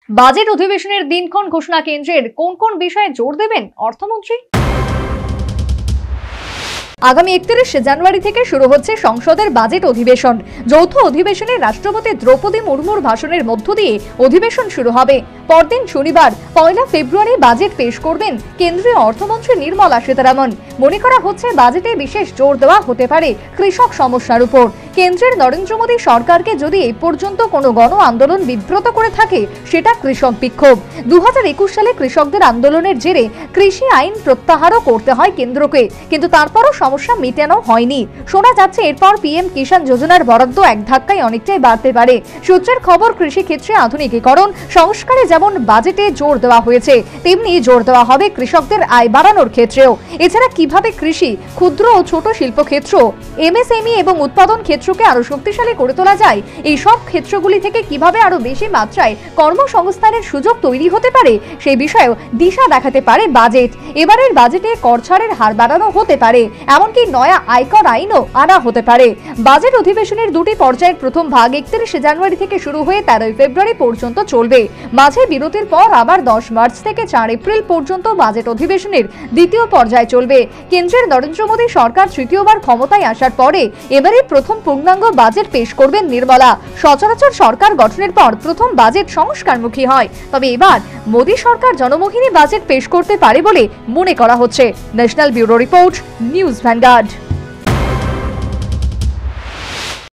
Budget অধিবেশনের দিনক্ষণ ঘোষণা কেন্দ্রের কোন কোন বিষয়ে জোর দেবেন অর্থমন্ত্রী? আগামী 31 জানুয়ারি থেকে শুরু হচ্ছে সংসদের বাজেট অধিবেশন। যৌথ অধিবেশনে রাষ্ট্রপতি দ্রৌপদী মুর্মুর ভাষণের মধ্য দিয়ে অধিবেশন শুরু হবে। পরদিন শনিবার 1 ফেব্রুয়ারি বাজেট পেশ করবেন কেন্দ্রীয় অর্থমন্ত্রী নির্মলা সীতারামন। মনে করা হচ্ছে বাজেটে বিশেষ জোর দেওয়া হতে পারে কৃষক সমস্যার উপর। কেন্দ্রের নরেন্দ্র মোদী সরকারকে যদি এই পর্যন্ত কোনো গণ আন্দোলন বিব্রত করে থাকে সেটা কৃষক বিক্ষোভ। 2021 সালে কৃষকদের আন্দোলনের জেরে কৃষি আইন প্রত্যাহারও করতে হয় কেন্দ্রকে, কিন্তু তারপরও সমস্যা মেটানো হয়নি। শোনা যাচ্ছে এরপর পিএম কিষাণ যোজনার বরাদ্দ এক ধাক্কায় অনেকটাই বাড়তে পারে। সূত্রের খবর, কৃষি ক্ষেত্রে আধুনিকীকরণ সংস্কারে যেমন বাজেটে জোর দেওয়া হয়েছে, তেমনি জোর দেওয়া হবে কৃষকদের আয় বাড়ানোর ক্ষেত্রেও। এছাড়া কিভাবে কৃষি, ক্ষুদ্র ও ছোট শিল্প ক্ষেত্র, এমএসএমই এবং উৎপাদন ক্ষেত্রকে আরো শক্তিশালী করে তোলা যায়, এই সব ক্ষেত্রগুলি থেকে কিভাবে আরো বেশি মাত্রায় কর্মসংস্থানের সুযোগ তৈরি হতে পারে সেই বিষয়েও দিশা দেখাতে পারে বাজেট। এবারের বাজেটে কর ছাড়ের হার বাড়ানো হতে পারে, এমনকি নয়া আয়কর আইনও আনা হতে পারে। বাজেট অধিবেশনের দুটি পর্যায়ের প্রথম ভাগ 31 জানুয়ারি থেকে শুরু হয়ে 13 ফেব্রুয়ারি পর্যন্ত চলবে। মাঝে বিরতির পর আবার 10 মার্চ থেকে 4 এপ্রিল পর্যন্ত বাজেট অধিবেশনের দ্বিতীয় পর্যায় চলবে। কেন্দ্রের নরেন্দ্র মোদী সরকার তৃতীয়বার ক্ষমতায় আসার পরে এবারে প্রথম পূর্ণাঙ্গ বাজেট পেশ করবেন নির্মলা। সচরাচর সরকার গঠনের পর প্রথম বাজেট সংস্কারমুখী হয়, তবে এবার মোদী সরকার জনমুখী বাজেট পেশ করতে পারে বলে মনে করা হচ্ছে। National bureau report, news vanguard.